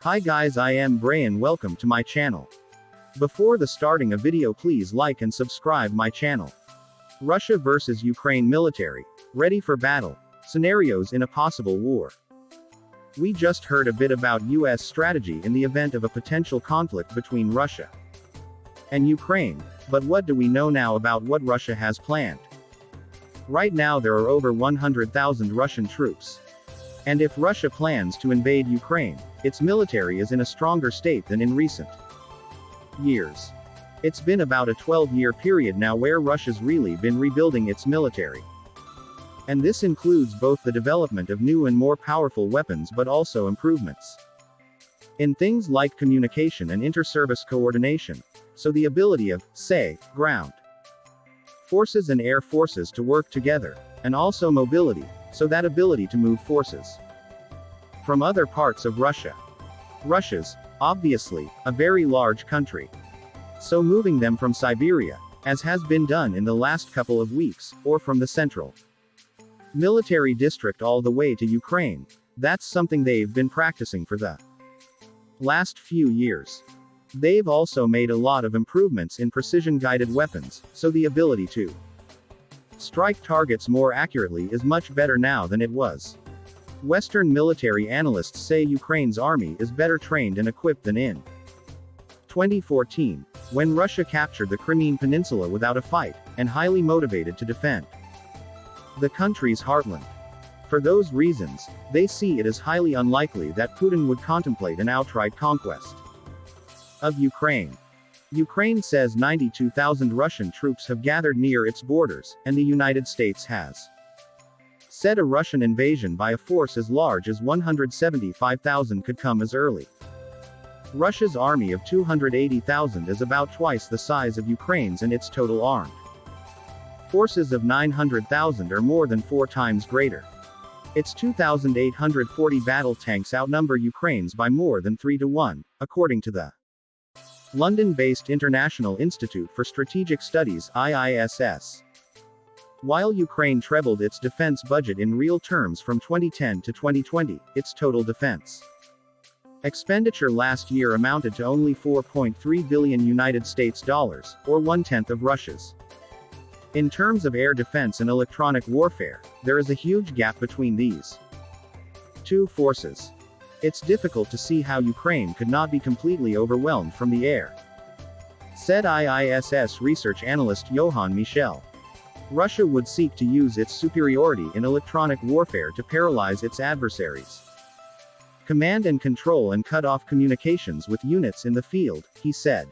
Hi guys, I am Brian, welcome to my channel. Before the starting a video, please like and subscribe my channel. Russia versus Ukraine military. Ready for battle. Scenarios in a possible war. We just heard a bit about US strategy in the event of a potential conflict between Russia and Ukraine, but what do we know now about what Russia has planned? Right now there are over 100,000 Russian troops. And if Russia plans to invade Ukraine, its military is in a stronger state than in recent years. It's been about a 12-year period now where Russia's really been rebuilding its military. And this includes both the development of new and more powerful weapons but also improvements in things like communication and inter-service coordination, so the ability of, say, ground forces and air forces to work together, and also mobility, so that ability to move forces from other parts of Russia. Russia's, obviously, a very large country. So moving them from Siberia, as has been done in the last couple of weeks, or from the central military district all the way to Ukraine, that's something they've been practicing for the last few years. They've also made a lot of improvements in precision-guided weapons, so the ability to strike targets more accurately is much better now than it was. Western military analysts say Ukraine's army is better trained and equipped than in 2014, when Russia captured the Crimean Peninsula without a fight, and highly motivated to defend the country's heartland. For those reasons, they see it as highly unlikely that Putin would contemplate an outright conquest of Ukraine. Ukraine says 92,000 Russian troops have gathered near its borders, and the United States has said a Russian invasion by a force as large as 175,000 could come as early. Russia's army of 280,000 is about twice the size of Ukraine's, and its total armed forces of 900,000 are more than 4 times greater. Its 2,840 battle tanks outnumber Ukraine's by more than 3 to 1, according to the London-based International Institute for Strategic Studies (IISS). While Ukraine trebled its defense budget in real terms from 2010 to 2020, its total defense expenditure last year amounted to only $4.3 billion United States dollars, or 1/10 of Russia's. In terms of air defense and electronic warfare, there is a huge gap between these two forces. It's difficult to see how Ukraine could not be completely overwhelmed from the air, said IISS research analyst Johann Michel. Russia would seek to use its superiority in electronic warfare to paralyze its adversaries, command and control, and cut off communications with units in the field, he said.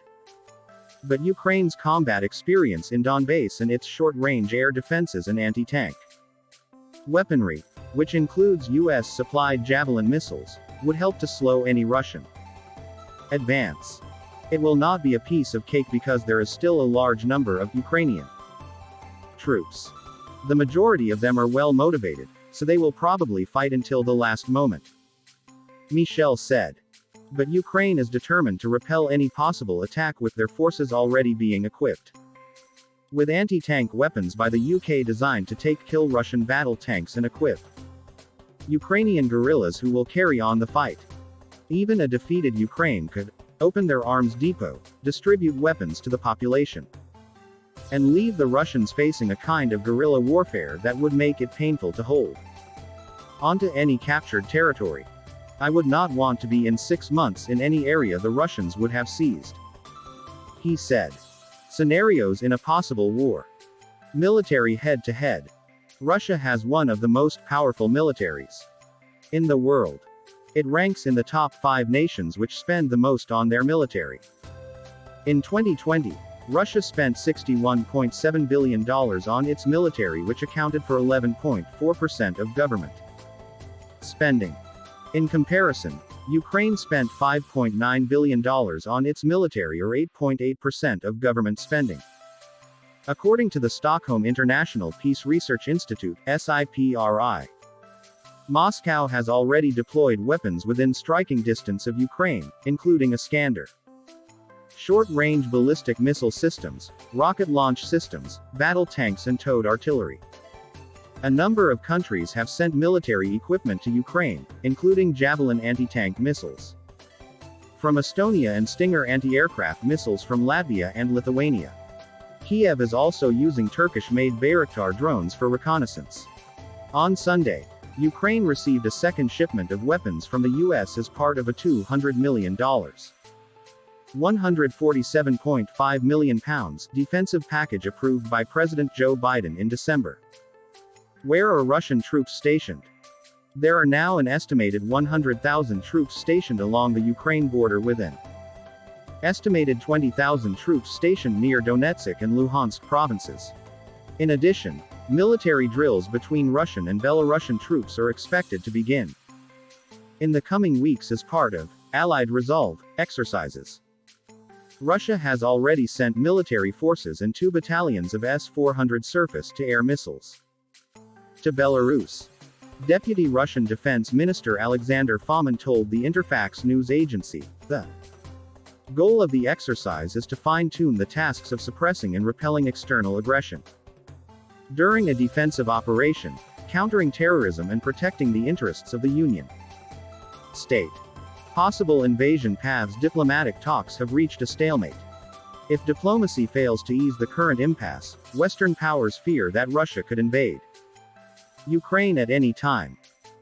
But Ukraine's combat experience in Donbass and its short-range air defenses and anti-tank weaponry, which includes US-supplied Javelin missiles, would help to slow any Russian advance. It will not be a piece of cake because there is still a large number of Ukrainian troops. The majority of them are well motivated, so they will probably fight until the last moment, Michel said. But Ukraine is determined to repel any possible attack with their forces already being equipped with anti-tank weapons by the UK designed to kill Russian battle tanks and equip Ukrainian guerrillas who will carry on the fight. Even a defeated Ukraine could open their arms depot, distribute weapons to the population, and leave the Russians facing a kind of guerrilla warfare that would make it painful to hold onto any captured territory. I would not want to be in 6 months in any area the Russians would have seized, he said. Scenarios in a possible war. Military head-to-head. Russia has one of the most powerful militaries in the world. It ranks in the top 5 nations which spend the most on their military. In 2020, Russia spent $61.7 billion on its military, which accounted for 11.4% of government spending. In comparison, Ukraine spent $5.9 billion on its military, or 8.8% of government spending. According to the Stockholm International Peace Research Institute, SIPRI, Moscow has already deployed weapons within striking distance of Ukraine, including Iskander short-range ballistic missile systems, rocket launch systems, battle tanks and towed artillery. A number of countries have sent military equipment to Ukraine, including Javelin anti-tank missiles. from Estonia and Stinger anti-aircraft missiles from Latvia and Lithuania. Kiev is also using Turkish-made Bayraktar drones for reconnaissance. On Sunday, Ukraine received a second shipment of weapons from the US as part of a $200 million, £147.5 million defensive package approved by President Joe Biden in December. Where are Russian troops stationed? There are now an estimated 100,000 troops stationed along the Ukraine border within. Estimated 20,000 troops stationed near Donetsk and Luhansk provinces. In addition, military drills between Russian and Belarusian troops are expected to begin in the coming weeks as part of Allied Resolve exercises. Russia has already sent military forces and 2 battalions of S-400 surface-to-air missiles to Belarus. Deputy Russian Defense Minister Alexander Fomin told the Interfax news agency, the goal of the exercise is to fine-tune the tasks of suppressing and repelling external aggression during a defensive operation, countering terrorism and protecting the interests of the Union State. Possible invasion paths. Diplomatic talks have reached a stalemate. If diplomacy fails to ease the current impasse, Western powers fear that Russia could invade Ukraine at any time.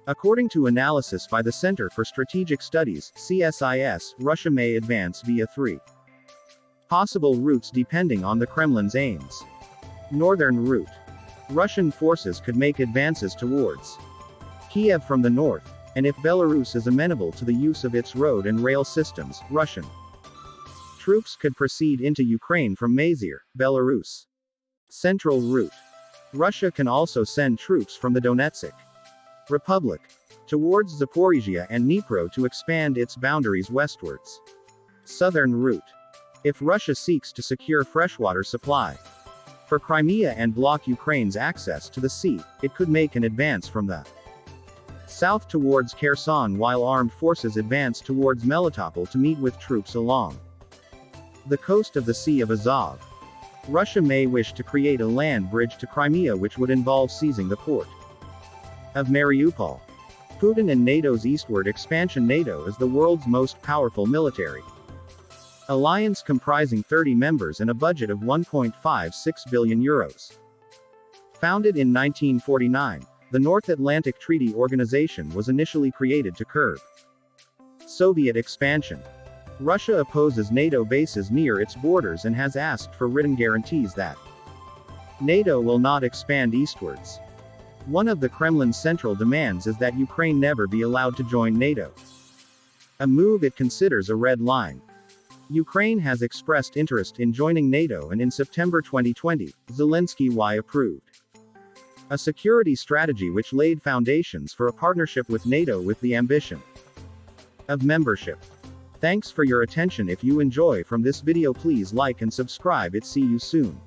According to analysis by the Center for Strategic Studies, CSIS, Russia may advance via 3 possible routes depending on the Kremlin's aims. Northern route. Russian forces could make advances towards Kiev from the north, and if Belarus is amenable to the use of its road and rail systems, Russian troops could proceed into Ukraine from Mazyr, Belarus. Central route. Russia can also send troops from the Donetsk Republic towards Zaporizhia and Dnipro to expand its boundaries westwards. Southern route. If Russia seeks to secure freshwater supply for Crimea and block Ukraine's access to the sea, it could make an advance from the south towards Kherson while armed forces advance towards Melitopol to meet with troops along the coast of the Sea of Azov. Russia may wish to create a land bridge to Crimea, which would involve seizing the port of Mariupol. Putin and NATO's eastward expansion. NATO is the world's most powerful military alliance comprising 30 members and a budget of €1.56 billion. Founded in 1949, the North Atlantic Treaty Organization was initially created to curb Soviet expansion. Russia opposes NATO bases near its borders and has asked for written guarantees that NATO will not expand eastwards. One of the Kremlin's central demands is that Ukraine never be allowed to join NATO, a move it considers a red line. Ukraine has expressed interest in joining NATO, and in September 2020, Zelensky approved a security strategy which laid foundations for a partnership with NATO with the ambition of membership. Thanks for your attention. If you enjoy from this video, please like and subscribe. See you soon.